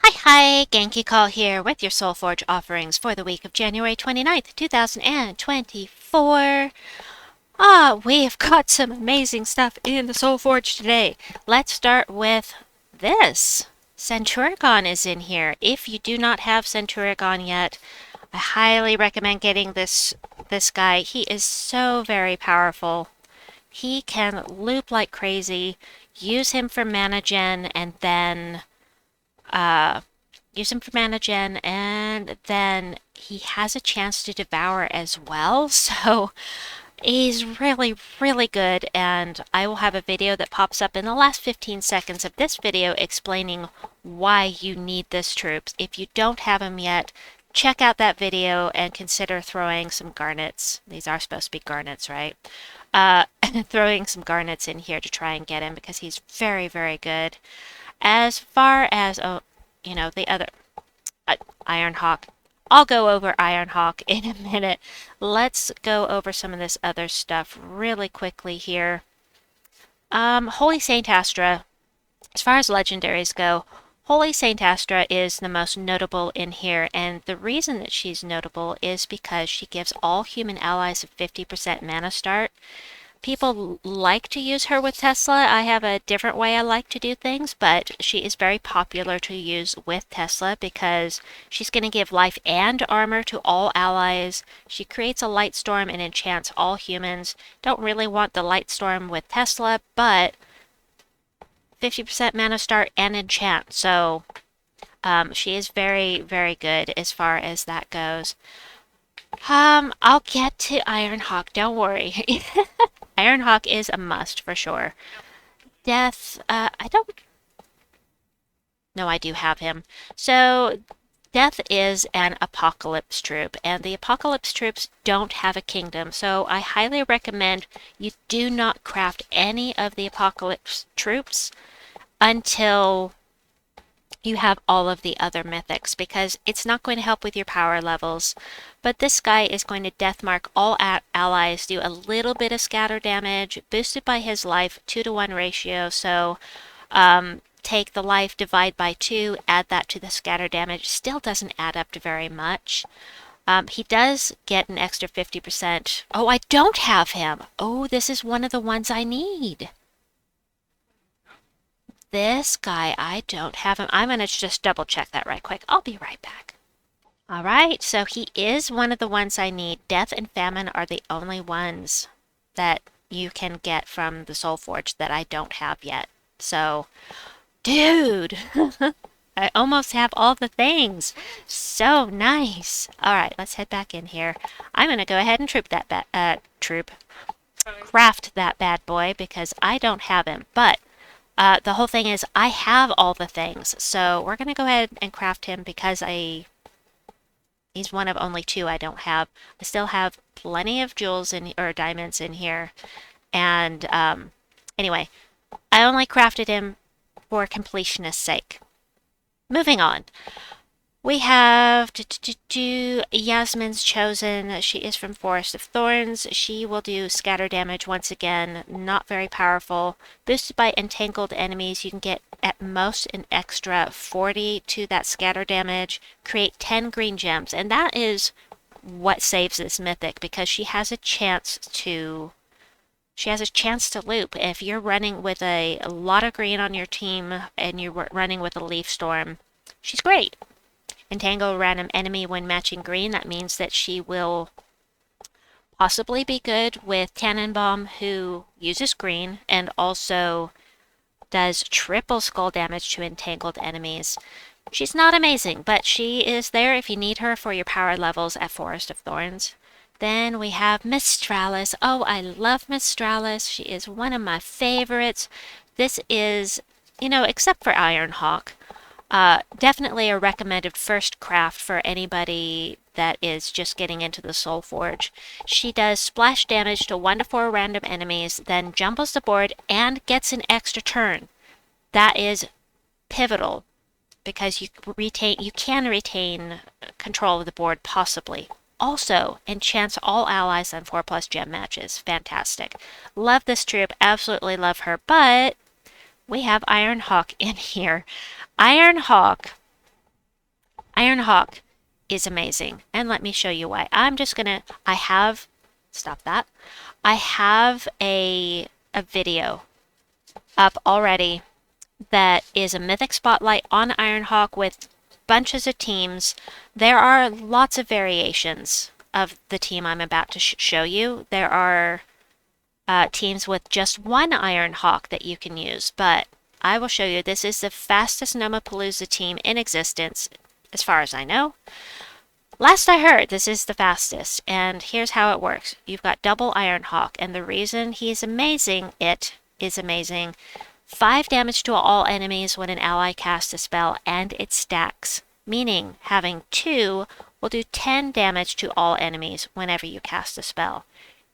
Hi, Genki Call here with your Soulforge offerings for the week of January 29th, 2024. We've got some amazing stuff in the Soulforge today. Let's start with this. Centuragon is in here. If you do not have Centuragon yet, I highly recommend getting this guy. He is so very powerful. He can loop like crazy. Use him for mana gen and then uh use him for mana gen, and then he has a chance to devour as well. So he's really, really good, and I will have a video that pops up in the last 15 seconds of this video explaining why you need this troops. If you don't have him yet, check out that video and consider throwing some garnets. These are supposed to be garnets, right? Throwing some garnets in here to try and get him because he's very, very good. As far as, the other IRONHAWK. I'll go over IRONHAWK in a minute. Let's go over some of this other stuff really quickly here. Holy Saint Astra. As far as legendaries go, Holy Saint Astra is the most notable in here, and the reason that she's notable is because she gives all human allies a 50% mana start. People like to use her with Tesla. I have a different way I like to do things, but she is very popular to use with Tesla because she's going to give life and armor to all allies. She creates a light storm and enchants all humans. Don't really want the light storm with Tesla, but 50% mana start and enchant. So she is very, very good as far as that goes. I'll get to IRONHAWK, don't worry. IRONHAWK is a must for sure. Death, I don't... No, I do have him. So, Death is an Apocalypse troop, and the Apocalypse troops don't have a kingdom, so I highly recommend you do not craft any of the Apocalypse troops until you have all of the other mythics, because it's not going to help with your power levels. But this guy is going to deathmark all allies, do a little bit of scatter damage, boosted by his life, 2-to-1 ratio. So take the life, divide by 2, add that to the scatter damage. Still doesn't add up to very much. He does get an extra 50%. Oh, I don't have him. Oh, this is one of the ones I need. This guy, I don't have him. I'm going to just double check that right quick. I'll be right back. All right, so he is one of the ones I need. Death and Famine are the only ones that you can get from the Soulforge that I don't have yet. So, dude, I almost have all the things. So nice. All right, let's head back in here. I'm going to go ahead and craft that bad boy because I don't have him. But the whole thing is I have all the things. So we're going to go ahead and craft him because he's one of only 2 I don't have. I still have plenty of jewels or diamonds in here. And anyway, I only crafted him for completionist's sake. Moving on. We have Yasmin's Chosen. She is from Forest of Thorns. She will do scatter damage once again. Not very powerful. Boosted by entangled enemies, you can get at most an extra 40 to that scatter damage. Create 10 green gems. And that is what saves this mythic because she has a chance to loop. If you're running with a lot of green on your team and you're running with a leaf storm, she's great. Entangle a random enemy when matching green. That means that she will possibly be good with Tannenbaum, who uses green and also does triple skull damage to entangled enemies. She's not amazing, but she is there if you need her for your power levels at Forest of Thorns. Then we have Mistralus. Oh, I love Mistralus. She is one of my favorites. This is, except for IRONHAWK, definitely a recommended first craft for anybody that is just getting into the Soulforge. She does splash damage to 1 to 4 random enemies, then jumbles the board and gets an extra turn. That is pivotal because you can retain control of the board possibly. Also, enchants all allies on 4+ gem matches. Fantastic. Love this troop, absolutely love her, but we have IRONHAWK in here. IRONHAWK Ironhawk is amazing. And let me show you why. Stop that. I have a video up already that is a Mythic Spotlight on Ironhawk with bunches of teams. There are lots of variations of the team I'm about to show you. There are teams with just one Ironhawk that you can use, but I will show you. This is the fastest Nomapalooza team in existence, as far as I know. Last I heard, this is the fastest, and here's how it works. You've got double Ironhawk, and the reason he's amazing, it is amazing. 5 damage to all enemies when an ally casts a spell, and it stacks, meaning having 2 will do 10 damage to all enemies whenever you cast a spell.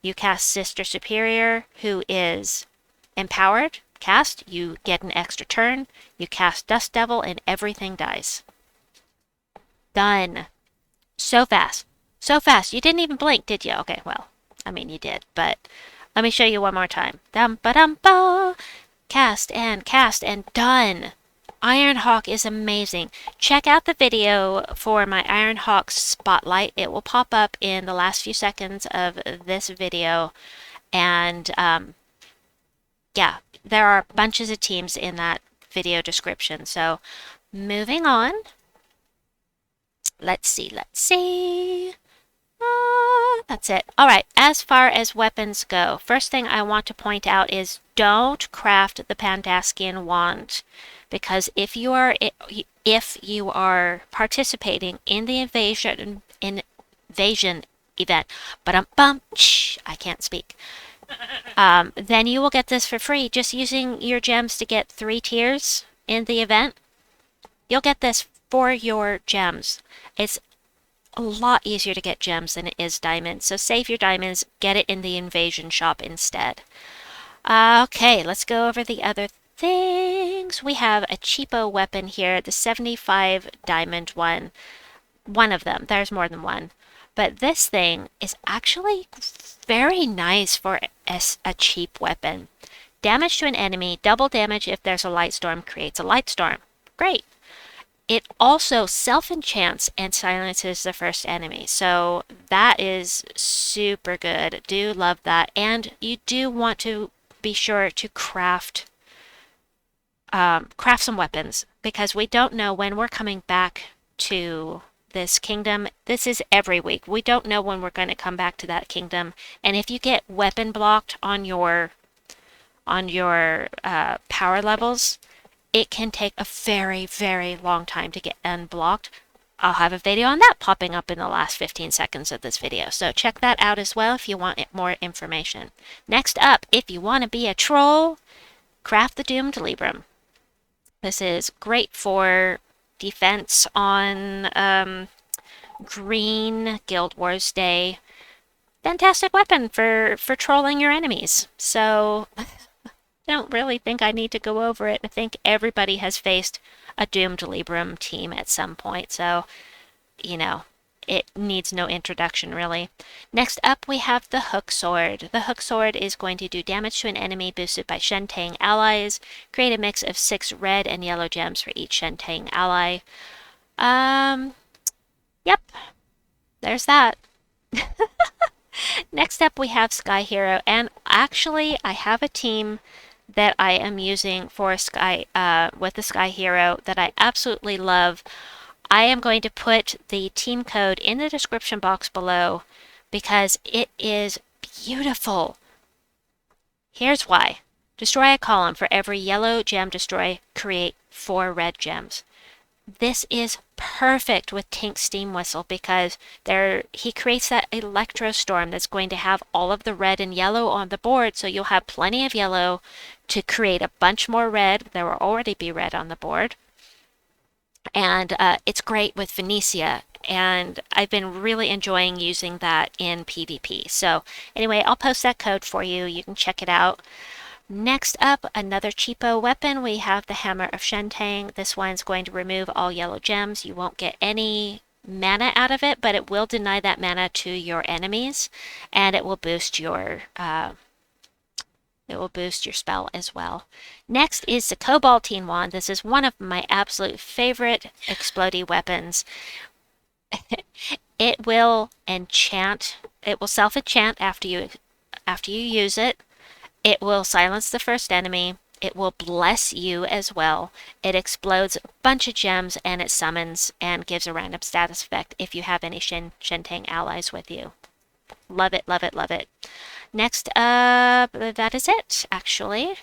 You cast Sister Superior, who is empowered. You get an extra turn. You cast Dust Devil, and everything dies. Done. So fast. So fast. You didn't even blink, did you? Okay, well, I mean, you did, but let me show you one more time. Dum-ba-dum-ba. Cast and done. Ironhawk is amazing. Check out the video for my Ironhawk Spotlight. It will pop up in the last few seconds of this video. And yeah, there are bunches of teams in that video description. So moving on. Let's see. That's it. All right, as far as weapons go, first thing I want to point out is don't craft the Pandaskian wand, because if you are participating in the invasion event, I can't speak. Then you will get this for free just using your gems to get 3 tiers in the event. You'll get this for your gems. It's a lot easier to get gems than it is diamonds, so save your diamonds, get it in the invasion shop instead. Okay, let's go over the other things. We have a cheapo weapon here, the 75 diamond one. One of them, there's more than one. But this thing is actually very nice for a cheap weapon. Damage to an enemy, double damage if there's a light storm, creates a light storm. Great. It also self-enchants and silences the first enemy, so that is super good. Do love that, and you do want to be sure to craft some weapons, because we don't know when we're coming back to this kingdom. This is every week. We don't know when we're going to come back to that kingdom, and if you get weapon blocked on your power levels, it can take a very, very long time to get unblocked. I'll have a video on that popping up in the last 15 seconds of this video, so check that out as well if you want more information. Next up, if you want to be a troll, craft the Doomed Libram. This is great for defense on Green Guild Wars Day. Fantastic weapon for trolling your enemies. So I don't really think I need to go over it. I think everybody has faced a Doomed Libram team at some point, so, you know, it needs no introduction, really. Next up, we have the Hook Sword. The Hook Sword is going to do damage to an enemy boosted by Shentang allies. Create a mix of 6 red and yellow gems for each Shentang ally. Yep, there's that. Next up, we have Sky Hero, and actually, I have a team that I am using for with the Sky Hero that I absolutely love. I am going to put the team code in the description box below because it is beautiful. Here's why. Destroy a column. For every yellow gem destroy, create 4 red gems. This is perfect with Tink's Steamwhistle because he creates that electro storm that's going to have all of the red and yellow on the board, so you'll have plenty of yellow to create a bunch more red. There will already be red on the board. And it's great with Phoenicia, and I've been really enjoying using that in PvP. So anyway, I'll post that code for you. You can check it out. Next up, another cheapo weapon. We have the Hammer of Shentang. This one's going to remove all yellow gems. You won't get any mana out of it, but it will deny that mana to your enemies, and it will boost your It will boost your spell as well. Next is the Cobaltine Wand. This is one of my absolute favorite explodey weapons. It will enchant. It will self-enchant after you use it. It will silence the first enemy. It will bless you as well. It explodes a bunch of gems and it summons and gives a random status effect if you have any Shin'Tang allies with you. Love it, love it, love it. Next up, that is it, actually.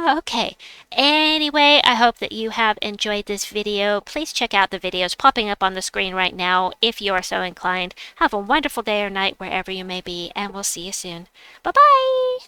Okay. Anyway, I hope that you have enjoyed this video. Please check out the videos popping up on the screen right now if you are so inclined. Have a wonderful day or night wherever you may be, and we'll see you soon. Bye-bye!